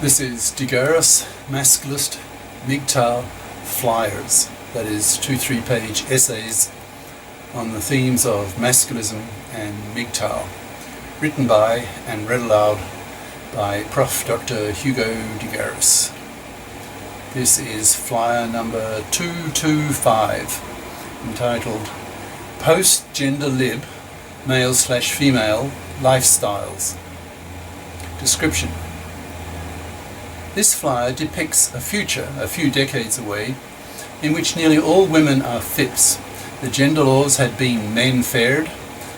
This is GARIS, Masculist, MGTOW, flyers, that is 2-3 page essays on the themes of masculism and MGTOW, written by and read aloud by Prof. Dr. Hugo de GARIS. This is flyer number 225, entitled Post-Gender Lib, Male/Female Lifestyles. Description. This flyer depicts a future, a few decades away, in which nearly all women are FIPs. The gender laws had been menfaired,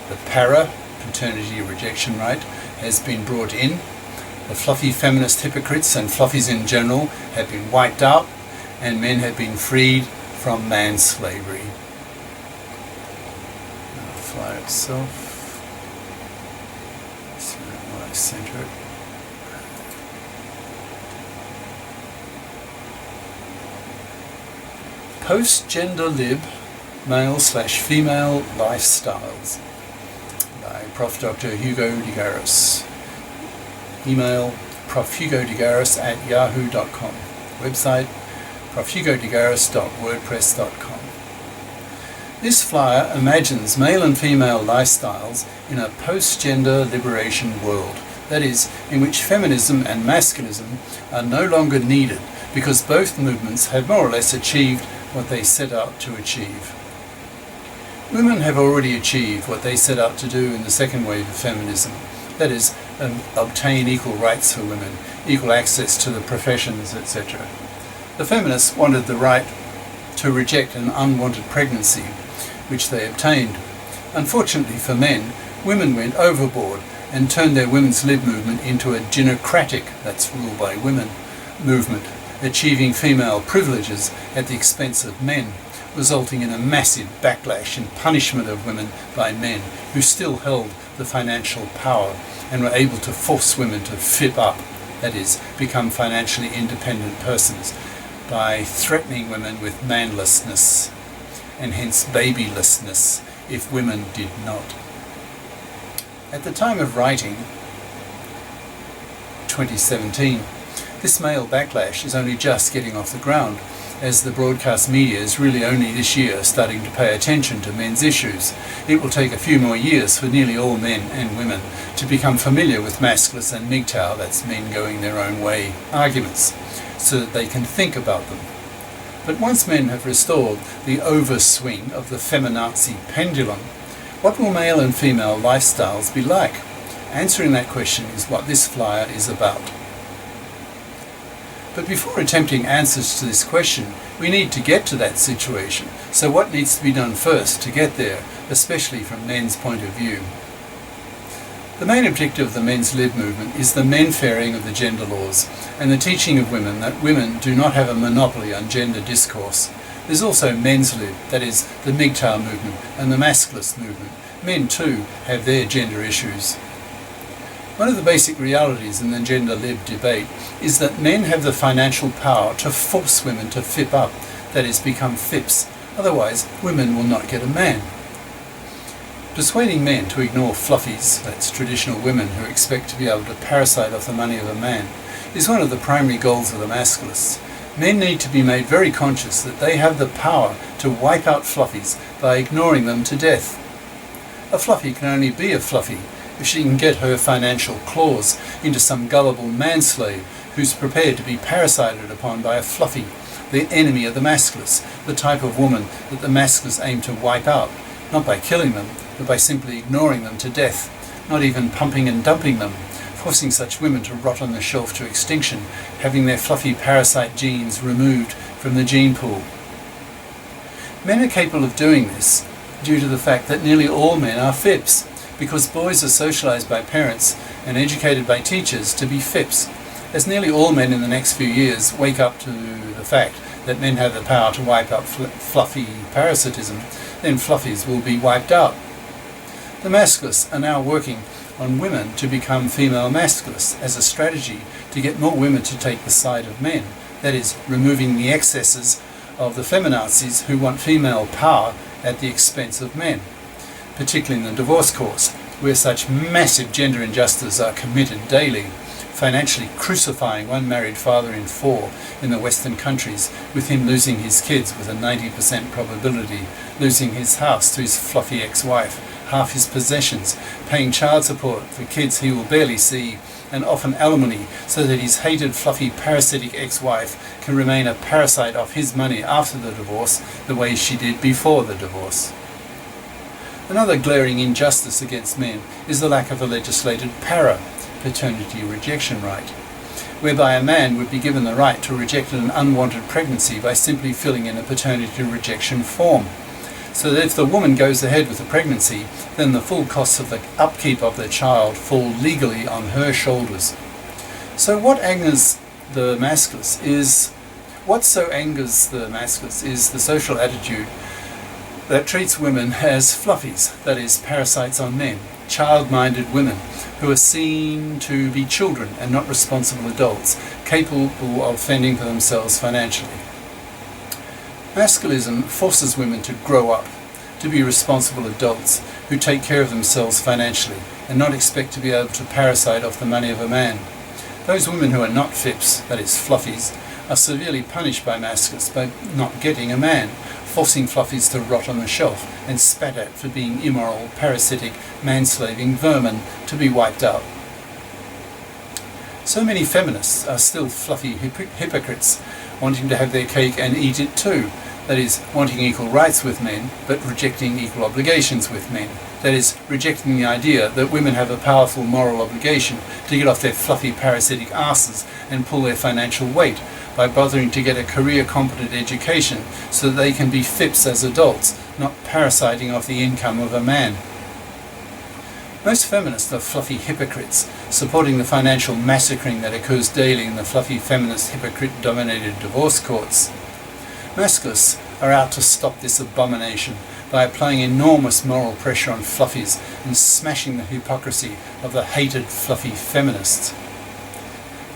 the paternity rejection right has been brought in, the fluffy feminist hypocrites and fluffies in general have been wiped out, and men have been freed from manslavery. The flyer itself, so I center it. Post-Gender Lib, Male/Female Lifestyles by Prof. Dr. Hugo de GARIS. Email profhugodegaris@yahoo.com. Website profhugodegaris.wordpress.com. This flyer imagines male and female lifestyles in a post-gender liberation world, that is, in which feminism and masculism are no longer needed because both movements have more or less achieved what they set out to achieve. Women have already achieved what they set out to do in the second wave of feminism, that is, obtain equal rights for women, equal access to the professions, etc. The feminists wanted the right to reject an unwanted pregnancy, which they obtained. Unfortunately for men, women went overboard and turned their women's lib movement into a genocratic, that's rule by women, movement, achieving female privileges at the expense of men, resulting in a massive backlash and punishment of women by men who still held the financial power and were able to force women to FIP up, that is, become financially independent persons, by threatening women with manlessness and hence babylessness if women did not. At the time of writing, 2017, this male backlash is only just getting off the ground, as the broadcast media is really only this year starting to pay attention to men's issues. It will take a few more years for nearly all men and women to become familiar with masculist and MGTOW, that's men going their own way, arguments, so that they can think about them. But once men have restored the overswing of the feminazi pendulum, what will male and female lifestyles be like? Answering that question is what this flyer is about. But before attempting answers to this question, we need to get to that situation. So what needs to be done first to get there, especially from men's point of view? The main objective of the men's lib movement is the menfairing of the gender laws and the teaching of women that women do not have a monopoly on gender discourse. There's also men's lib, that is, the MGTOW movement and the masculist movement. Men too have their gender issues. One of the basic realities in the gender lib debate is that men have the financial power to force women to FIP up, that is, become FIPs. Otherwise, women will not get a man. Persuading men to ignore fluffies, that's traditional women who expect to be able to parasite off the money of a man, is one of the primary goals of the masculists. Men need to be made very conscious that they have the power to wipe out fluffies by ignoring them to death. A fluffy can only be a fluffy if she can get her financial claws into some gullible manslave who's prepared to be parasited upon by a fluffy, the enemy of the masculists, the type of woman that the masculists aim to wipe out, not by killing them, but by simply ignoring them to death, not even pumping and dumping them, forcing such women to rot on the shelf to extinction, having their fluffy parasite genes removed from the gene pool. Men are capable of doing this due to the fact that nearly all men are FIPs, because boys are socialized by parents and educated by teachers to be FIPs. As nearly all men in the next few years wake up to the fact that men have the power to wipe out fluffy parasitism, then fluffies will be wiped out. The masculists are now working on women to become female masculists as a strategy to get more women to take the side of men, that is, removing the excesses of the feminazis who want female power at the expense of men, particularly in the divorce courts, where such massive gender injustices are committed daily. financially crucifying one married father in 4 in the Western countries, with him losing his kids with a 90% probability, losing his house to his fluffy ex-wife, half his possessions, paying child support for kids he will barely see, and often alimony, so that his hated, fluffy, parasitic ex-wife can remain a parasite off his money after the divorce, the way she did before the divorce. Another glaring injustice against men is the lack of a legislated paternity rejection right, whereby a man would be given the right to reject an unwanted pregnancy by simply filling in a paternity rejection form. So that if the woman goes ahead with the pregnancy, then the full costs of the upkeep of the child fall legally on her shoulders. So what angers the masculists is the social attitude that treats women as fluffies, that is, parasites on men, child-minded women who are seen to be children and not responsible adults, capable of fending for themselves financially. Masculism forces women to grow up, to be responsible adults who take care of themselves financially and not expect to be able to parasite off the money of a man. Those women who are not FIPs, that is fluffies, are severely punished by masculists by not getting a man, forcing fluffies to rot on the shelf and spat at for being immoral, parasitic, manslaving vermin to be wiped out. So many feminists are still fluffy hypocrites, wanting to have their cake and eat it too. That is, wanting equal rights with men, but rejecting equal obligations with men. That is, rejecting the idea that women have a powerful moral obligation to get off their fluffy parasitic asses and pull their financial weight by bothering to get a career-competent education so that they can be FIPs as adults, not parasiting off the income of a man. Most feminists are fluffy hypocrites, supporting the financial massacring that occurs daily in the fluffy feminist hypocrite-dominated divorce courts. Masculists are out to stop this abomination by applying enormous moral pressure on fluffies and smashing the hypocrisy of the hated fluffy feminists.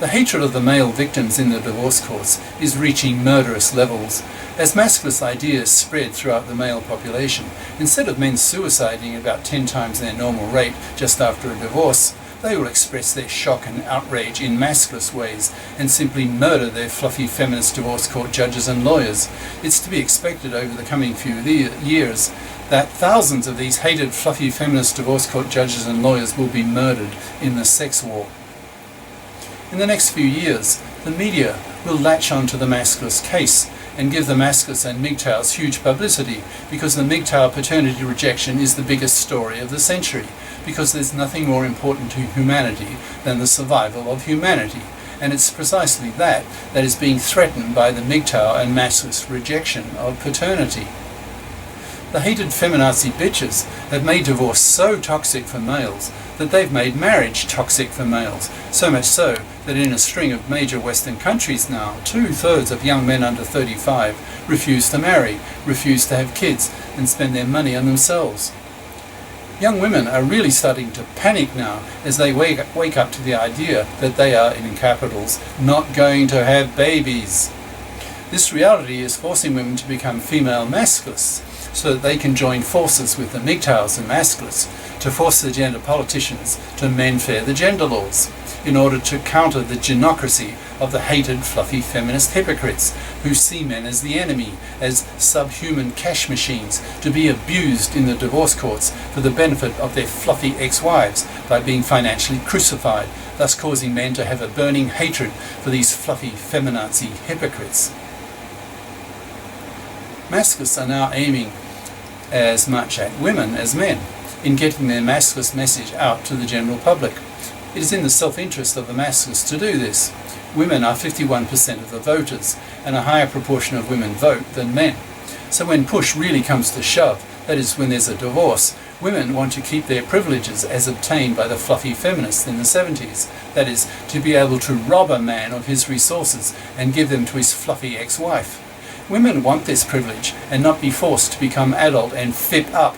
The hatred of the male victims in the divorce courts is reaching murderous levels as masculist ideas spread throughout the male population. Instead of men suiciding about 10 times their normal rate just after a divorce, they will express their shock and outrage in masculist ways and simply murder their fluffy feminist divorce court judges and lawyers. It's to be expected over the coming few years that thousands of these hated fluffy feminist divorce court judges and lawyers will be murdered in the sex war. In the next few years, the media will latch on to the masculist case and give the masculists and MGTOWs huge publicity, because the MGTOW paternity rejection is the biggest story of the century, because there's nothing more important to humanity than the survival of humanity, and it's precisely that is being threatened by the MGTOW and masculist rejection of paternity. The hated feminazi bitches have made divorce so toxic for males that they've made marriage toxic for males, so much so that in a string of major Western countries now, 2/3 of young men under 35 refuse to marry, refuse to have kids, and spend their money on themselves. Young women are really starting to panic now as they wake up to the idea that they are, in capitals, not going to have babies. This reality is forcing women to become female masculists, so that they can join forces with the MGTOWs and masculists to force the gender politicians to menfaired the gender laws, in order to counter the genocracy of the hated fluffy feminist hypocrites who see men as the enemy, as subhuman cash machines to be abused in the divorce courts for the benefit of their fluffy ex-wives by being financially crucified, thus causing men to have a burning hatred for these fluffy feminazi hypocrites. Masculists are now aiming as much at women as men in getting their masculist message out to the general public. It is in the self-interest of the masculists to do this. Women are 51% of the voters, and a higher proportion of women vote than men. So when push really comes to shove, that is when there's a divorce, women want to keep their privileges as obtained by the fluffy feminists in the 70s. That is, to be able to rob a man of his resources and give them to his fluffy ex-wife. Women want this privilege and not be forced to become adult and FIP up.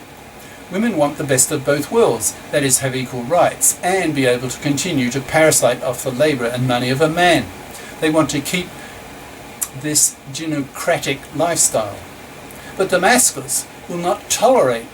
Women want the best of both worlds, that is, have equal rights and be able to continue to parasite off the labour and money of a man. They want to keep this genocratic lifestyle. But the masculists will not tolerate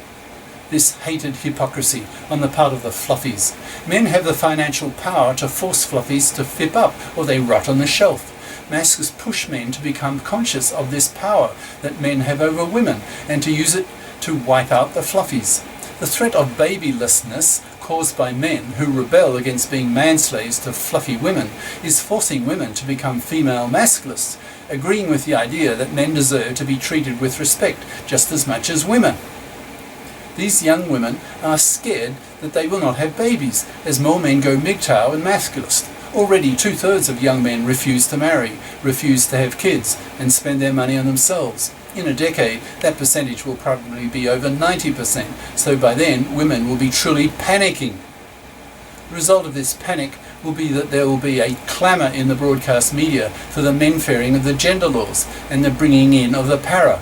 this hated hypocrisy on the part of the fluffies. Men have the financial power to force fluffies to FIP up, or they rot on the shelf. Masculists push men to become conscious of this power that men have over women, and to use it to wipe out the fluffies. The threat of babylessness caused by men who rebel against being manslaves to fluffy women is forcing women to become female masculists, agreeing with the idea that men deserve to be treated with respect just as much as women. These young women are scared that they will not have babies, as more men go MGTOW and Masculist. Already 2/3 of young men refuse to marry, refuse to have kids, and spend their money on themselves. In a decade, that percentage will probably be over 90%, so by then women will be truly panicking. The result of this panic will be that there will be a clamour in the broadcast media for the menfairing of the gender laws and the bringing in of the para.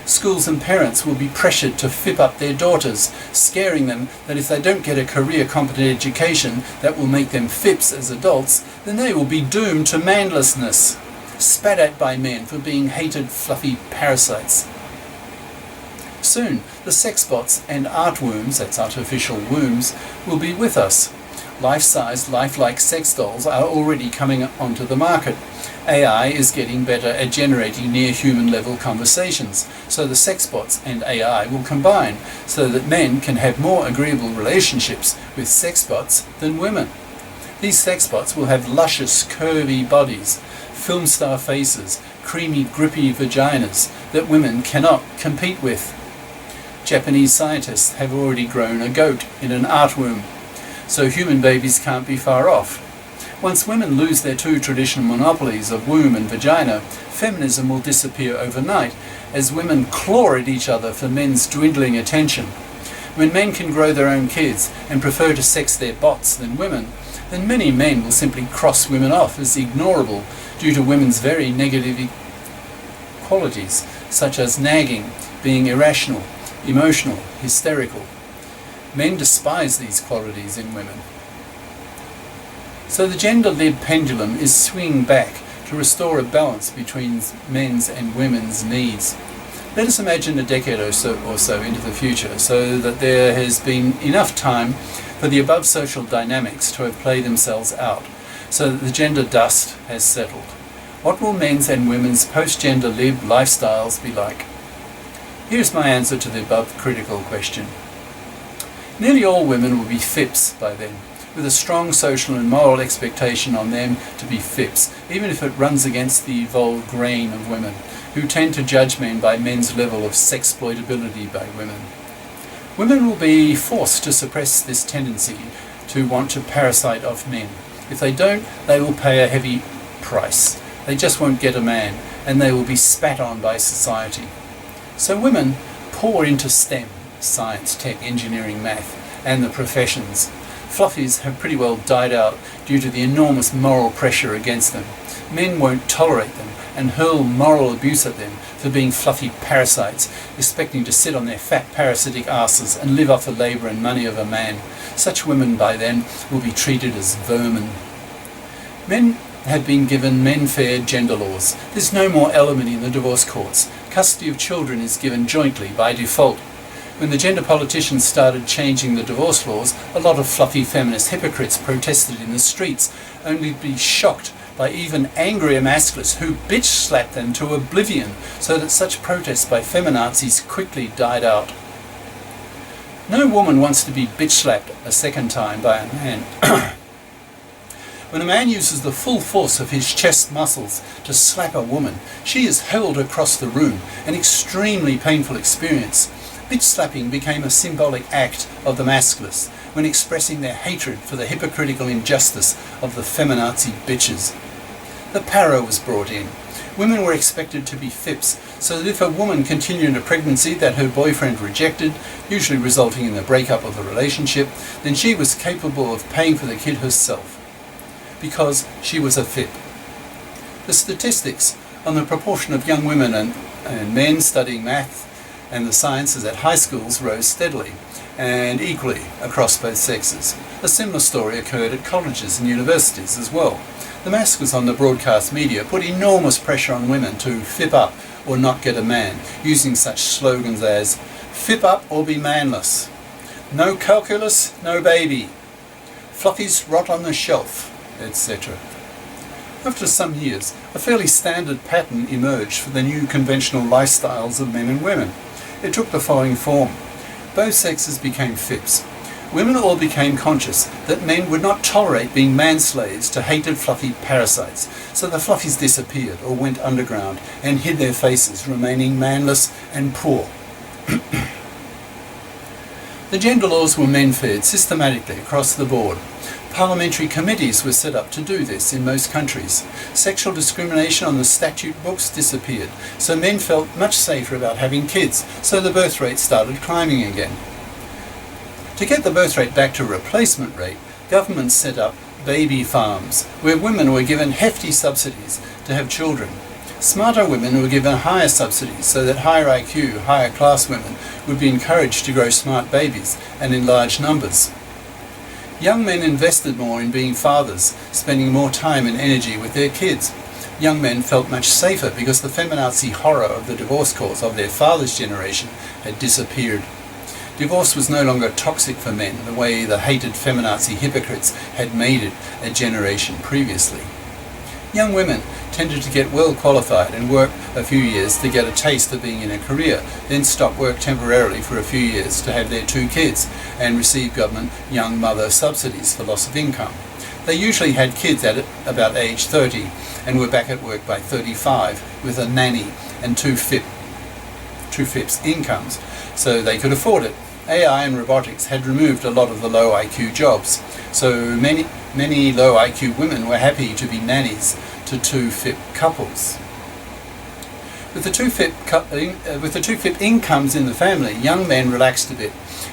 Schools and parents will be pressured to FIP up their daughters, scaring them that if they don't get a career-competent education that will make them FIPs as adults, then they will be doomed to manlessness, spat at by men for being hated fluffy parasites. Soon, the sex bots and art wombs, that's artificial wombs, will be with us. Life-sized, lifelike sex dolls are already coming onto the market. AI is getting better at generating near-human level conversations, so the sex bots and AI will combine so that men can have more agreeable relationships with sex bots than women. These sex bots will have luscious, curvy bodies, film star faces, creamy, grippy vaginas that women cannot compete with. Japanese scientists have already grown a goat in an art womb, so human babies can't be far off. Once women lose their two traditional monopolies of womb and vagina, feminism will disappear overnight as women claw at each other for men's dwindling attention. When men can grow their own kids and prefer to sex their bots than women, then many men will simply cross women off as ignorable due to women's very negative qualities, such as nagging, being irrational, emotional, hysterical. Men despise these qualities in women. So the gender-lib pendulum is swinging back to restore a balance between men's and women's needs. Let us imagine a decade or so into the future, so that there has been enough time for the above social dynamics to have played themselves out, so that the gender dust has settled. What will men's and women's post-gender lib lifestyles be like? Here's my answer to the above critical question. Nearly all women will be FIPs by then, with a strong social and moral expectation on them to be FIPs, even if it runs against the evolved grain of women, who tend to judge men by men's level of sexploitability by women. Women will be forced to suppress this tendency to want to parasite off men. If they don't, they will pay a heavy price. They just won't get a man, and they will be spat on by society. So women pour into STEM, science, tech, engineering, math, and the professions. Fluffies have pretty well died out due to the enormous moral pressure against them. Men won't tolerate them and hurl moral abuse at them for being fluffy parasites, expecting to sit on their fat parasitic asses and live off the labour and money of a man. Such women by then will be treated as vermin. Men have been given menfaired gender laws. There's no more alimony in the divorce courts. Custody of children is given jointly by default. When the gender politicians started changing the divorce laws, a lot of fluffy feminist hypocrites protested in the streets, only to be shocked by even angrier masculists who bitch-slapped them to oblivion, so that such protests by feminazis quickly died out. No woman wants to be bitch-slapped a second time by a man. When a man uses the full force of his chest muscles to slap a woman, she is hurled across the room, an extremely painful experience. Bitch-slapping became a symbolic act of the masculists when expressing their hatred for the hypocritical injustice of the feminazi bitches. The para was brought in. Women were expected to be FIPs, so that if a woman continued a pregnancy that her boyfriend rejected, usually resulting in the breakup of the relationship, then she was capable of paying for the kid herself, because she was a FIP. The statistics on the proportion of young women and men studying math and the sciences at high schools rose steadily and equally across both sexes. A similar story occurred at colleges and universities as well. The masculists on the broadcast media put enormous pressure on women to FIP up or not get a man, using such slogans as "FIP up or be manless." No calculus, no baby. Fluffies rot on the shelf, etc. After some years, a fairly standard pattern emerged for the new conventional lifestyles of men and women. It took the following form. Both sexes became FIPs. Women all became conscious that men would not tolerate being manslaves to hated fluffy parasites, so the fluffies disappeared or went underground and hid their faces, remaining manless and poor. The gender laws were menfaired systematically across the board. Parliamentary committees were set up to do this in most countries. Sexual discrimination on the statute books disappeared, so men felt much safer about having kids, so the birth rate started climbing again. To get the birth rate back to replacement rate, governments set up baby farms, where women were given hefty subsidies to have children. Smarter women were given higher subsidies so that higher IQ, higher class women would be encouraged to grow smart babies and in large numbers. Young men invested more in being fathers, spending more time and energy with their kids. Young men felt much safer because the feminazi horror of the divorce cause of their father's generation had disappeared. Divorce was no longer toxic for men the way the hated feminazi hypocrites had made it a generation previously. Young women tended to get well qualified and work a few years to get a taste of being in a career, then stop work temporarily for a few years to have their 2 kids and receive government young mother subsidies for loss of income. They usually had kids at about age 30 and were back at work by 35 with a nanny and 2 FIPs incomes, so they could afford it. AI and robotics had removed a lot of the low IQ jobs, so many low IQ women were happy to be nannies to 2 FIP couples. With the 2 FIP incomes in the family, young men relaxed a bit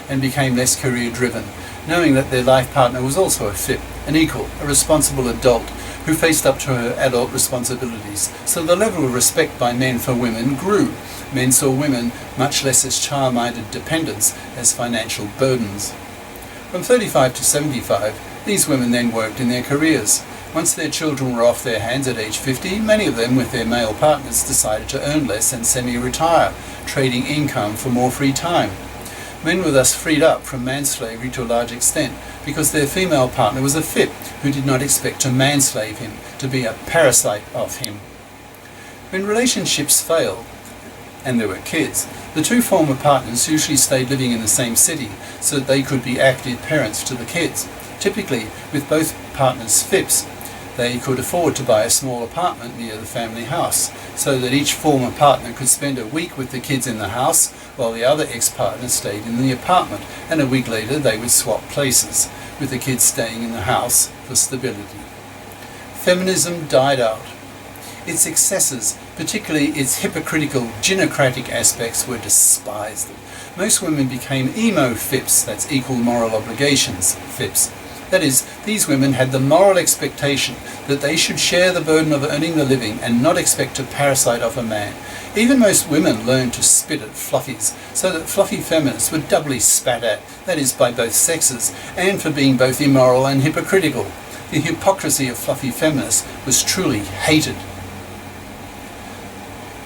and became less career driven, knowing that their life partner was also a FIP, an equal, a responsible adult who faced up to her adult responsibilities. So the level of respect by men for women grew. Men saw women much less as child-minded dependents as financial burdens. From 35 to 75, these women then worked in their careers. Once their children were off their hands at age 50, many of them with their male partners decided to earn less and semi-retire, trading income for more free time. Men were thus freed up from manslavery to a large extent because their female partner was a FIP who did not expect to manslave him, to be a parasite of him. When relationships failed, and there were kids, the 2 former partners usually stayed living in the same city so that they could be active parents to the kids. Typically, with both partners FIPs, they could afford to buy a small apartment near the family house, so that each former partner could spend a week with the kids in the house while the other ex-partner stayed in the apartment, and a week later they would swap places, with the kids staying in the house for stability. Feminism died out. Its excesses, particularly its hypocritical, gynocratic aspects, were despised. Most women became emo FIPs, that's equal moral obligations FIPs. That is, these women had the moral expectation that they should share the burden of earning the living and not expect to parasite off a man. Even most women learned to spit at fluffies, so that fluffy feminists were doubly spat at, that is, by both sexes, and for being both immoral and hypocritical. The hypocrisy of fluffy feminists was truly hated.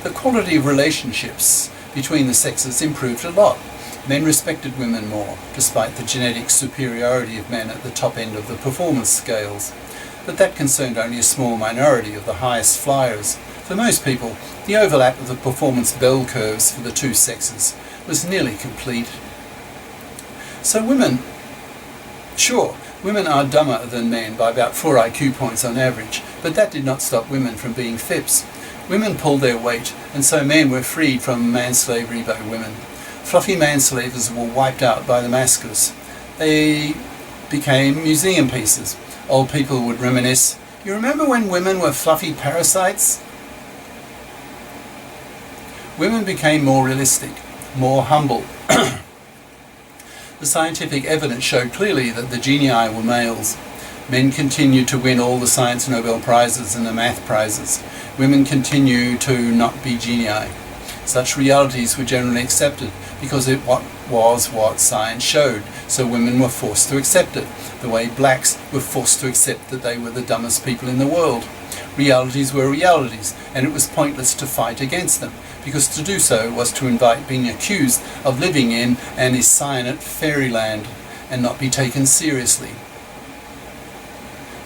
The quality of relationships between the sexes improved a lot. Men respected women more, despite the genetic superiority of men at the top end of the performance scales. But that concerned only a small minority of the highest flyers. For most people, the overlap of the performance bell curves for the 2 sexes was nearly complete. So women are dumber than men by about 4 IQ points on average, but that did not stop women from being FIPs. Women pulled their weight, and so men were freed from manslavery by women. Fluffy manslavers were wiped out by the masculists. They became museum pieces. Old people would reminisce, "You remember when women were fluffy parasites?" Women became more realistic, more humble. The scientific evidence showed clearly that the genii were males. Men continued to win all the science Nobel Prizes and the math prizes. Women continue to not be genii. Such realities were generally accepted because it was what science showed, so women were forced to accept it, the way blacks were forced to accept that they were the dumbest people in the world. Realities were realities, and it was pointless to fight against them, because to do so was to invite being accused of living in an cyanide fairyland and not be taken seriously.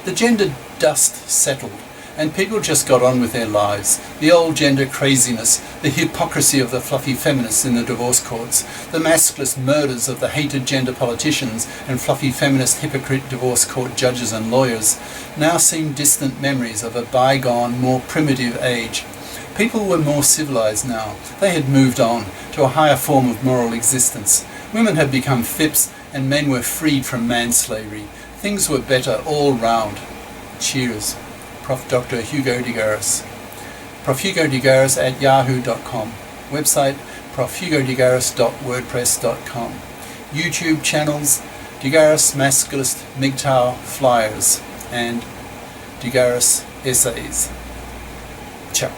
The gender dust settled, and people just got on with their lives. The old gender craziness, the hypocrisy of the fluffy feminists in the divorce courts, the masculist murders of the hated gender politicians and fluffy feminist hypocrite divorce court judges and lawyers now seem distant memories of a bygone, more primitive age. People were more civilized now. They had moved on to a higher form of moral existence. Women had become FIPs and men were freed from manslavery. Things were better all round. Cheers. Prof. Dr. Hugo de Garis. Prof. Hugo de Garis at yahoo.com. Website profhugodegaris.wordpress.com. YouTube channels de Garis, Masculist, MGTOW, Flyers, and de Garis Essays. Ciao.